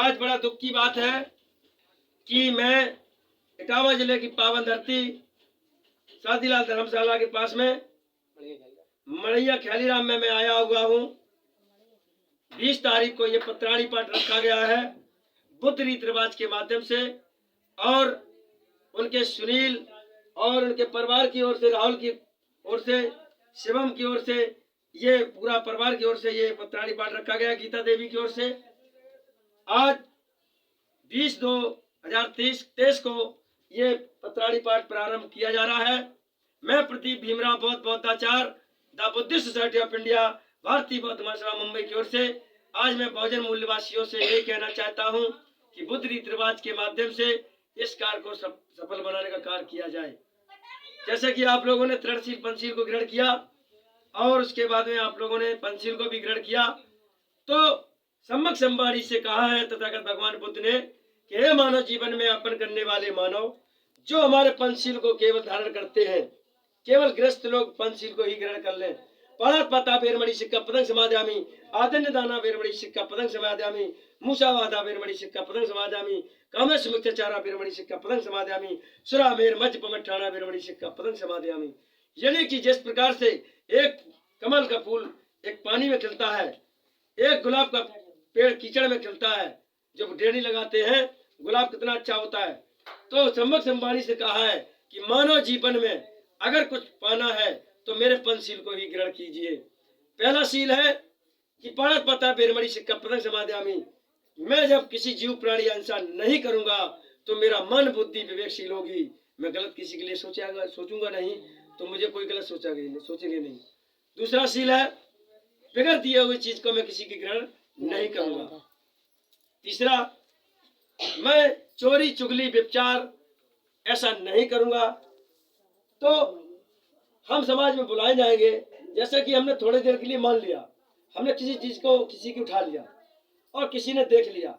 आज बड़ा दुख की बात है कि मैं इटावा जिले की पावन धरती शादीलाल धर्मशाला के पास में मड़ैया ख्यालीराम में मैं आया हुआ हूँ। 20 तारीख को ये पत्राणी पाठ रखा गया है बुद्ध रीति रिवाज के माध्यम से, और उनके सुनील और उनके परिवार की ओर से, राहुल की ओर से, शिवम की ओर से, ये पूरा परिवार की ओर से ये पत्राणी पाठ रखा गया। गीता देवी की ओर से आज 20/2/2023 को ये पत्राणी पाठ प्रारंभ किया जा रहा है। मैं Pradeep Bhimrao Bauddhacharya the Buddhist society of India Bharatiya Bauddha महासभा मुंबई की ओर से आज मैं बहुजन मूल्यवासियों से यही कहना चाहता हूं कि बुद्ध रीति रिवाज के माध्यम से इस कार्य को सफल बनाने का कार्य किया जाए। जैसे कि आप लोगों ने तृणशील पंचशील को ग्रहण किया और उसके बाद में आप लोगों ने पंचशील को भी ग्रहण किया, तो सम्यक संवाणी से कहा है तथागत भगवान बुद्ध ने कि हे मानव, जीवन में अर्पण करने वाले मानव, जो हमारे पंचशील को केवल धारण करते हैं, केवल गृहस्थ लोग पंचशील को ही ग्रहण कर लें। पाणत पाता वेरमणि सिक्का पतंग समादयामि, आदन्य दाना वेरमणि सिक्का पतंग समादयामि, मूसावादा वेरमणि सिक्का पतंग समादयामि, कामेश मुक्तचारा वेरमणि सिक्का पतंग समादयामि, सुरामेर मज्ज पमठाना वेरमणि सिक्का पतंग समादयामि। यानी कि जिस प्रकार से एक कमल का फूल एक पानी में खिलता है, एक गुलाब का पेड़ कीचड़ में खिलता है, जब डेढ़ी लगाते हैं गुलाब कितना अच्छा होता है। तो सम्यक संवाणी से कहा है कि मानव जीवन में अगर कुछ पाना है तो मेरे पंचशील को ही ग्रहण कीजिए। पहला शील है कि पाणत पाता वेरमणि सिक्का पतंग समादयामि। मैं जब किसी जीव प्राणी इंसान नहीं करूंगा तो मेरा मन बुद्धि विवेकशील होगी। मैं गलत किसी के लिए सोचूंगा नहीं, तो मुझे कोई गलत सोचेंगे नहीं। दूसरा शील है बगैर दिए हुए चीज को मैं किसी की ग्रहण नहीं करूंगा। तीसरा, मैं चोरी चुगली व्यभिचार ऐसा नहीं करूंगा। तो हम समाज में बुलाए जाएंगे, जैसे कि हमने थोड़ी देर के लिए मान लिया, हमने किसी चीज को किसी की उठा लिया और किसी ने देख लिया,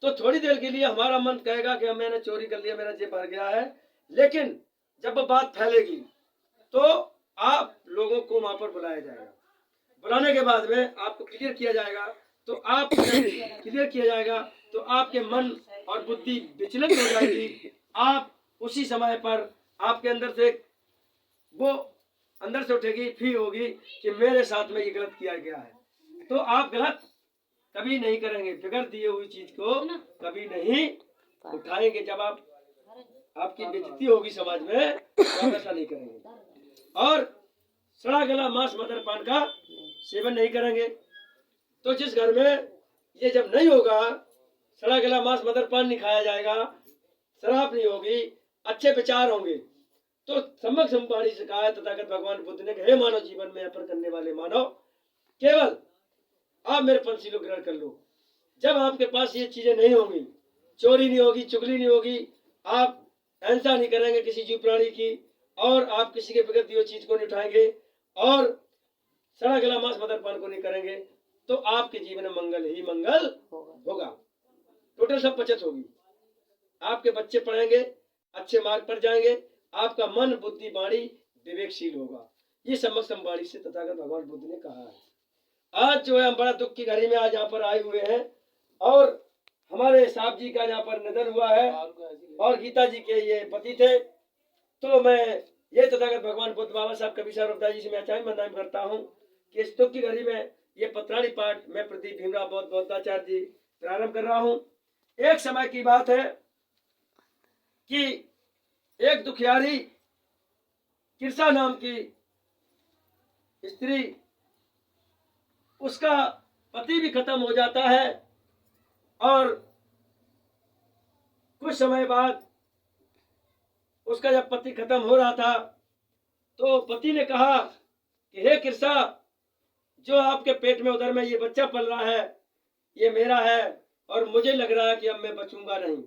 तो थोड़ी देर के लिए हमारा मन कहेगा कि मैंने चोरी कर लिया, मेरा जेब भर गया है। लेकिन जब वो बात फैलेगी तो आप लोगों को वहां पर बुलाया जाएगा। बुलाने के बाद में आपको क्लियर किया जाएगा, तो आप क्लियर किया जाएगा तो आपके मन और बुद्धि विचलित हो जाएगी। आप उसी समय पर आपके अंदर से वो अंदर से उठेगी, फील होगी कि मेरे साथ में ये गलत किया गया है। तो आप गलत कभी नहीं करेंगे, बगैर दिए हुई चीज को कभी नहीं उठाएंगे। जब आपकी बेइज्जती होगी समाज में तो आप ऐसा नहीं करेंगे। और सड़ा गला मांस मदरपान का सेवन नहीं करेंगे। तो जिस घर में ये जब नहीं होगा, सड़ा गला मांस मदरपान नहीं खाया जाएगा, शराब नहीं होगी, अच्छे विचार होंगे, तो सम्यक संवाणी से कहा है तथागत भगवान बुद्ध ने, हे मानव, जीवन में अर्पण करने वाले मानव, केवल आप मेरे पंचशील को ग्रहण कर लो। जब आपके पास ये चीजें नहीं होंगी, चोरी नहीं होगी, चुगली नहीं होगी, आप हिंसा नहीं करेंगे किसी जीव प्राणी की, और आप किसी के बगैर दिए चीज को नहीं उठाएंगे, और सड़ा गला मांस मदरपान को नहीं करेंगे, तो आपके जीवन में मंगल ही मंगल होगा। टोटल सब बचत होगी। आपके बच्चे पढ़ेंगे, अच्छे मार्ग पर जाएंगे, आपका मन बुद्धि वाणी विवेकशील होगा। ये सम्यक संवाणी से तथागत भगवान बुद्ध ने कहा है। आज जो है हम बड़ा दुख की घड़ी में आज यहाँ पर आए हुए हैं, और हमारे साहब जी का यहाँ पर निधन हुआ है, और गीता जी के ये पति थे। तो मैं ये तथागत भगवान बुद्ध बाबा साहब कबीर साहब रविदास जी से मैं आचार्य बंदना करता हूँ कि इस दुख की घड़ी में ये पत्राणी पाठ मैं प्रदीप भीमराव बौद्धाचार्य जी प्रारंभ कर रहा हूँ। एक समय की बात है कि एक दुखियारी किरसा नाम की स्त्री, उसका पति भी खत्म हो जाता है, और कुछ समय बाद उसका जब पति खत्म हो रहा था तो पति ने कहा कि हे किरसा, जो आपके पेट में उधर में ये बच्चा पल रहा है ये मेरा है, और मुझे लग रहा है कि अब मैं बचूंगा नहीं,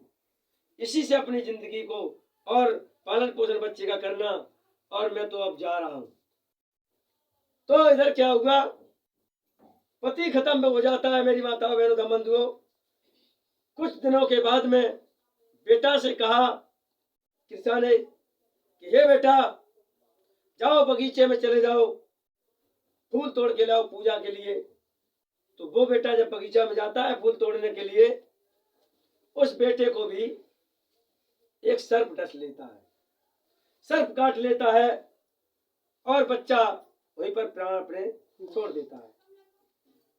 इसी से अपनी जिंदगी को और पालन पोषण बच्चे का करना, और मैं तो अब जा रहा हूं। तो इधर क्या हुआ, पति खत्म हो जाता है। मेरी माताओं बहनों बंधुओं, कुछ दिनों के बाद में बेटा से कहा किरसा ने कि हे बेटा, जाओ बगीचे में चले जाओ, फूल तोड़ के लाओ पूजा के लिए। तो वो बेटा जब बगीचा में जाता है फूल तोड़ने के लिए, उस बेटे को भी एक सर्प डस लेता है, सर्प काट लेता है और बच्चा वहीं पर प्राण अपने छोड़ देता है।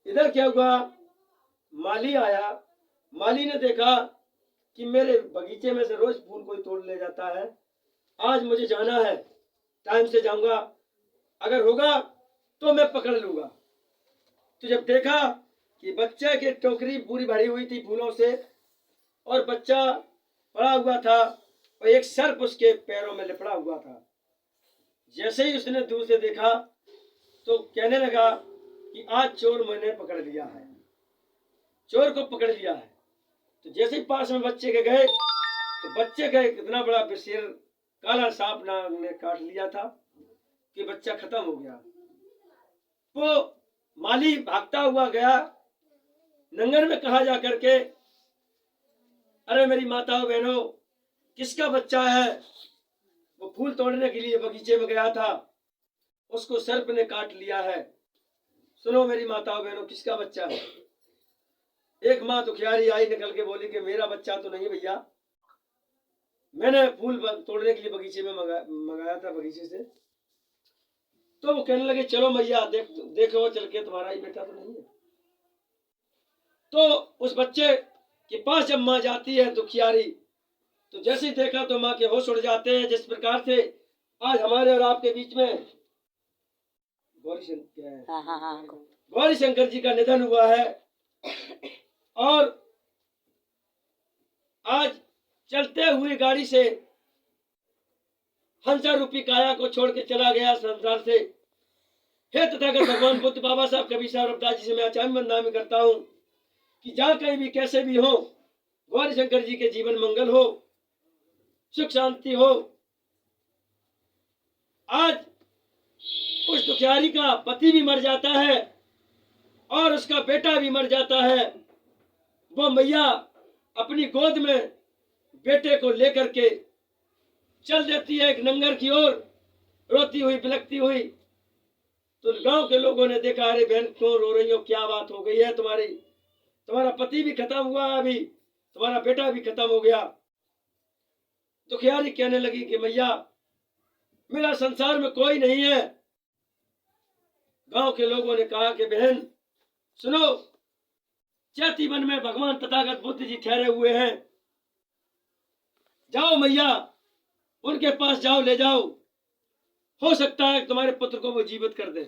इधर क्या हुआ, माली आया, माली ने देखा कि मेरे बगीचे में से रोज फूल कोई तोड़ ले जाता है, आज मुझे जाना है, टाइम से जाऊंगा, अगर होगा तो मैं पकड़ लूंगा। तो जब देखा कि बच्चे की टोकरी पूरी भरी हुई थी फूलों से और बच्चा पड़ा हुआ था और एक सर्प उसके पैरों में लिपड़ा हुआ था, जैसे ही उसने दूर से देखा तो कहने लगा कि आज चोर मैंने पकड़ लिया है, चोर को पकड़ लिया है। तो जैसे ही पास में बच्चे के गए तो बच्चे का इतना बड़ा विशेर काला सांप ने काट लिया था कि बच्चा खत्म हो गया। वो माली भागता हुआ गया, नंगर में कहा जा करके, अरे मेरी माताओं बहनों, किसका बच्चा है? वो फूल तोड़ने के लिए बगीचे में गया था, उसको सर्प ने काट लिया है। सुनो मेरी माताओं बहनों, किसका बच्चा है? एक माँ दुखियारी आई, निकल के बोली कि मेरा बच्चा तो नहीं भैया, मैंने फूल तोड़ने के लिए बगीचे में मंगाया था बगीचे से। तो वो कहने लगे चलो मैया देखो चल के, तुम्हारा ही बेटा तो नहीं है। तो उस बच्चे के पास जब माँ जाती है दुखियारी, तो जैसे ही देखा तो माँ के होश उड़ जाते हैं। जिस प्रकार से आज हमारे और आपके बीच में गौरी शंकर जी का निधन हुआ है और आज चलते हुए गाड़ी से हंसा रूपी काया को छोड़ के चला गया संसार से। हे तथागत भगवान बुद्ध, बाबा साहब कबीर साहब रविदास जी से मैं आचार्य बंदनामी करता हूँ कि जहाँ कहीं भी कैसे भी हो, गौरी शंकर जी के जीवन मंगल हो, सुख शांति हो। आज उस दुखियारी का पति भी मर जाता है और उसका बेटा भी मर जाता है। वो मैया अपनी गोद में बेटे को लेकर के चल देती है एक नंगर की ओर, रोती हुई बिलखती हुई। तो गांव के लोगों ने देखा, अरे बहन क्यों रो रही हो, क्या बात हो गई है तुम्हारी? तुम्हारा पति भी खत्म हुआ, अभी तुम्हारा बेटा भी खत्म हो गया। दुखियारी कहने लगी कि मैया मेरा संसार में कोई नहीं है। गांव के लोगों ने कहा कि बहन सुनो, चैती वन में भगवान तथागत बुद्ध जी ठहरे हुए हैं, जाओ मैया उनके पास जाओ, ले जाओ, हो सकता है तुम्हारे पुत्र को वो जीवित कर दे।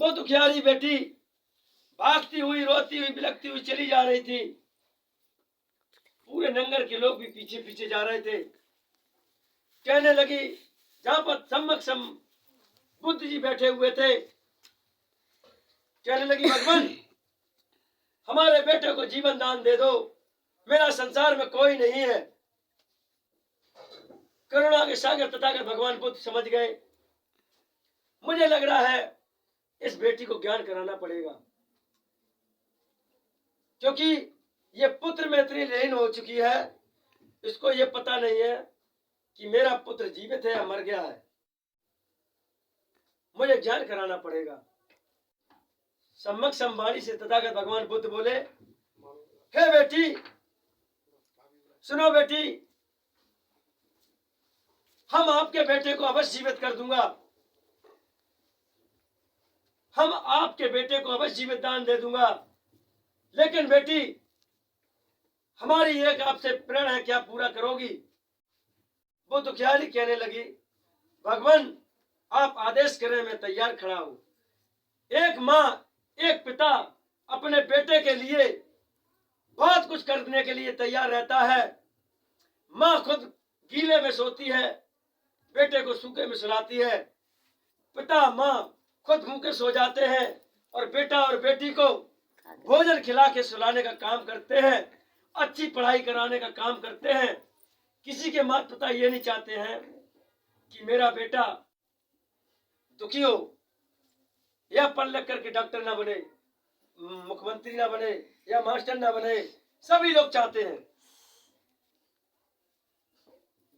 वो दुखियारी बेटी भागती हुई, रोती हुई, बिलखती हुई चली जा रही थी। पूरे नंगर के लोग भी पीछे पीछे जा रहे थे। कहने लगी, जहां पर सम्मक सम बुद्ध जी बैठे हुए थे, कहने लगी भगवान हमारे बेटे को जीवन दान दे दो, मेरा संसार में कोई नहीं है। करुणा के सागर तथागत भगवान बुद्ध समझ गए, मुझे लग रहा है इस बेटी को ज्ञान कराना पड़ेगा, क्योंकि ये पुत्र में इतनी लीन हो चुकी है, इसको ये पता नहीं है कि मेरा पुत्र जीवित है या मर गया है। मुझे ज्ञान कराना पड़ेगा। सम्मक संवाणी से तथागत भगवान बुद्ध बोले, हे बेटी सुनो बेटी, हम आपके बेटे को अवश्य जीवित कर दूंगा, हम आपके बेटे को अवश्य जीवित दान दे दूंगा, लेकिन बेटी हमारी एक आपसे प्रण है, क्या पूरा करोगी? वो दुखियारी कहने लगी, भगवान आप आदेश करें, मैं तैयार खड़ा हूं। एक माँ एक पिता अपने बेटे के लिए बहुत कुछ करने के लिए तैयार रहता है। माँ खुद गीले में सोती है, बेटे को सूखे में सुलाती है। पिता माँ खुद भूखे सो जाते हैं और बेटा और बेटी को भोजन खिला के सुलाने का काम करते हैं, अच्छी पढ़ाई कराने का काम करते हैं। किसी के माता पिता ये नहीं चाहते हैं कि मेरा बेटा दुखी हो या पढ़ लिख करके डॉक्टर ना बने, मुख्यमंत्री ना बने या मास्टर ना बने, सभी लोग चाहते हैं।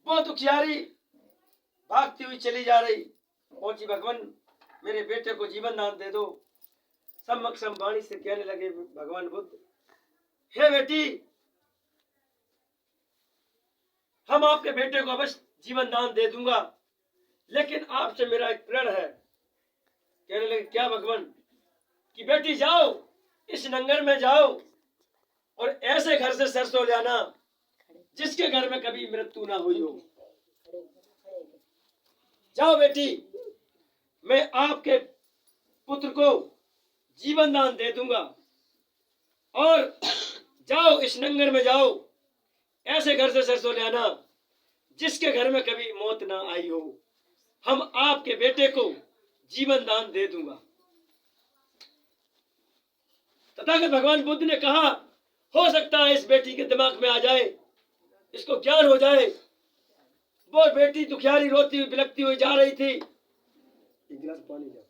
वो दुखियारी भागती हुई चली जा रही, पहुंची, भगवान मेरे बेटे को जीवन दान दे दो। सम्मक संवाणी से कहने लगे भगवान बुद्ध, हे बेटी, हम आपके बेटे को अवश्य जीवन दान दे दूंगा, लेकिन आपसे मेरा एक प्रण है। कहने लगे, क्या भगवान? कि बेटी जाओ, इस नंगर में जाओ और ऐसे घर से सरसों ले आना जिसके घर में कभी मृत्यु ना हुई हो। जाओ बेटी, मैं आपके पुत्र को जीवन दान दे दूंगा, और जाओ इस नंगर में जाओ, ऐसे घर से सरसों ले आना जिसके घर में कभी मौत ना आई हो। हम आपके बेटे को जीवन दान दे दूंगा। तथागत भगवान बुद्ध ने कहा, हो सकता है इस बेटी के दिमाग में आ जाए, इसको ज्ञान हो जाए। वो बेटी दुखियारी रोती हुई बिलखती हुई जा रही थी। एक गिलास पानी दो।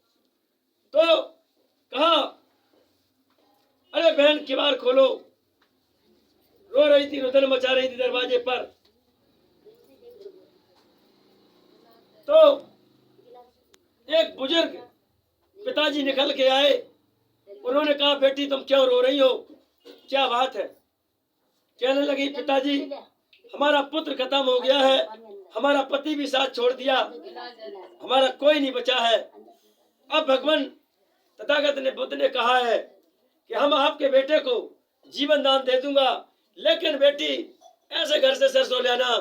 तो कहा, अरे बहन किवाड़ खोलो। रो रही थी, रुदन मचा रही थी दरवाजे पर। तो एक बुजुर्ग पिताजी निकल के आए। उन्होंने कहा, बेटी तुम क्यों रो रही हो, क्या बात है? कहने लगी, पिताजी हमारा पुत्र खत्म हो गया है, हमारा पति भी साथ छोड़ दिया, हमारा कोई नहीं बचा है। अब भगवान तथागत ने बुद्ध ने कहा है कि हम आपके बेटे को जीवन दान दे दूंगा, लेकिन बेटी ऐसे घर से सरसों लेना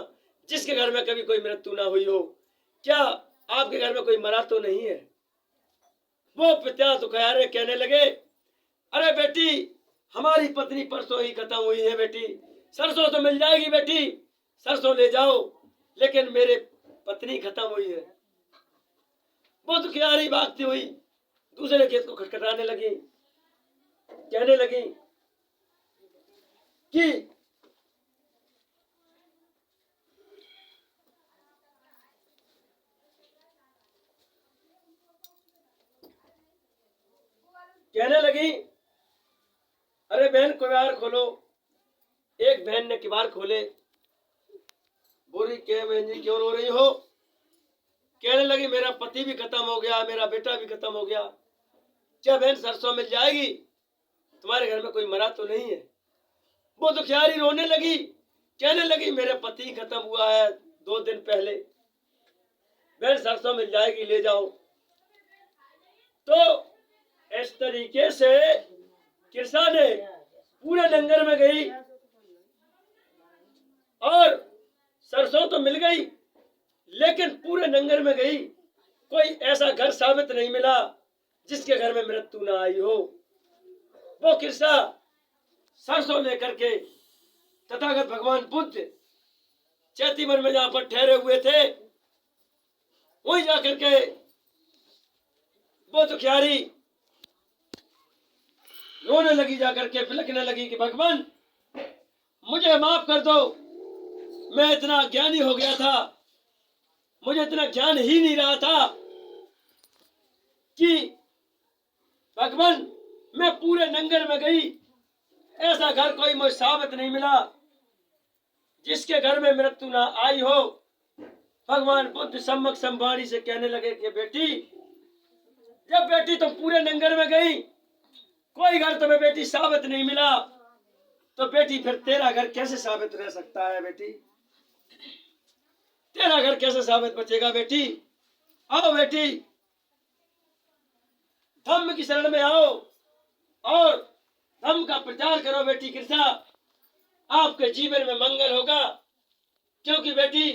जिसके घर में कभी कोई मृत्यु ना हुई हो। क्या आपके घर में कोई मरा तो नहीं है? वो पिता दुखियारे कहने लगे, अरे बेटी हमारी पत्नी परसों ही खत्म हुई है, बेटी सरसों तो मिल जाएगी, बेटी सरसों ले जाओ, लेकिन मेरे पत्नी खत्म हुई है। वो दुखियारी भागती हुई दूसरे खेत को खटखटाने लगी, कहने लगी कि अरे बहन किवाड़ खोलो। एक बहन ने किवाड़ खोले। बोली, क्या बहन जी क्यों रो रही हो? कहने लगी, मेरा पति भी खत्म हो गया, मेरा बेटा भी खत्म हो गया। क्या बहन सरसों मिल जाएगी? तुम्हारे घर में कोई मरा तो नहीं है? वो दुखियारी रोने लगी, कहने लगी, मेरे पति खत्म हुआ है 2 दिन पहले। बहन सरसों मिल जाएगी, ले जाओ। तो इस तरीके से कृष्णा ने पूरे नंगर में गई और सरसों तो मिल गई, लेकिन पूरे नंगर में गई, कोई ऐसा घर साबित नहीं मिला जिसके घर में मृत्यु ना आई हो। वो कृष्णा सरसों लेकर के तथागत भगवान बुद्ध चैतीवन में जहां पर ठहरे हुए थे, वहीं जाकर के वो दुखियारी रोने लगी, जाकर के बिलखने लगी कि भगवान मुझे माफ कर दो, मैं इतना ज्ञानी हो गया था, मुझे इतना ज्ञान ही नहीं रहा था कि भगवान मैं पूरे नंगर में गई, ऐसा घर कोई मुझे साबित नहीं मिला जिसके घर में मृत्यु ना आई हो। भगवान बुद्ध सम्यक संवाणी से कहने लगे कि बेटी, जब बेटी तुम पूरे नंगर में गई, कोई घर तुम्हें बेटी साबित नहीं मिला, तो बेटी फिर तेरा घर कैसे साबित रह सकता है? बेटी तेरा घर कैसे साबित बचेगा? बेटी आओ, बेटी धम्म की शरण में आओ और धम्म का प्रचार करो। बेटी कृष्णा, आपके जीवन में मंगल होगा, क्योंकि बेटी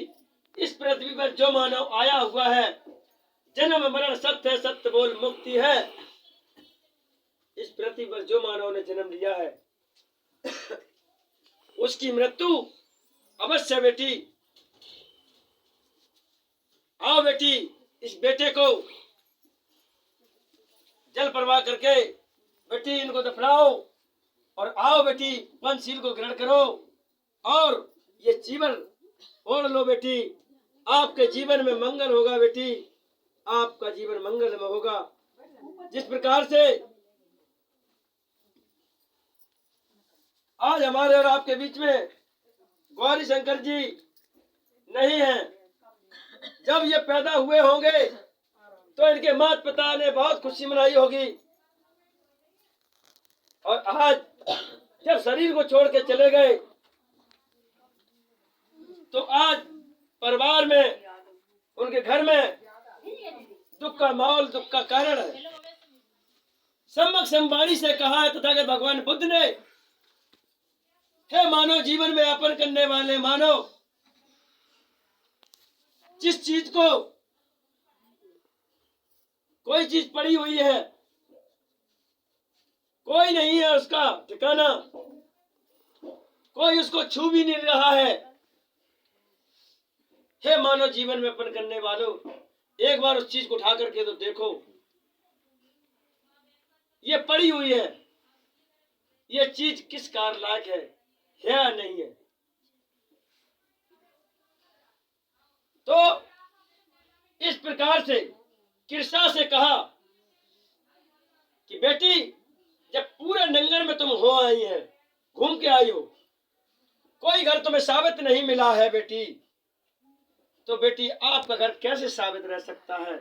इस पृथ्वी पर जो मानव आया हुआ है, जन्म मरण सत्य है, सत्य बोल मुक्ति है। इस पृथ्वी पर जो मानव ने जन्म लिया है उसकी मृत्यु अवश्य। बेटी आओ, बेटी इस बेटे को जल प्रवाह करके बेटी इनको दफनाओ, और आओ बेटी पंचशील को ग्रहण करो और ये जीवन ओढ़ लो। बेटी आपके जीवन में मंगल होगा, बेटी आपका जीवन मंगलमय होगा। जिस प्रकार से आज हमारे और आपके बीच में गौरी शंकर जी नहीं है, जब ये पैदा हुए होंगे तो इनके माता पिता ने बहुत खुशी मनाई होगी, और आज जब शरीर को छोड़ के चले गए तो आज परिवार में, उनके घर में दुख का माहौल, दुख का कारण है। सम्यक संवाणी से कहा है तथागत भगवान बुद्ध ने, हे मानव जीवन में यापन करने वाले मानव, जिस चीज को कोई चीज पड़ी हुई है, कोई नहीं है उसका ठिकाना, कोई उसको छू भी नहीं रहा है, हे मानव जीवन में यापन करने वालों, एक बार उस चीज को उठा करके तो देखो, ये पड़ी हुई है, ये चीज किस कार्य लायक है या नहीं है। तो इस प्रकार से कृष्णा से कहा कि बेटी, जब पूरे नंगर में तुम हो आई है, घूम के आई हो, कोई घर तुम्हें साबित नहीं मिला है बेटी, तो बेटी आपका घर कैसे साबित रह सकता है।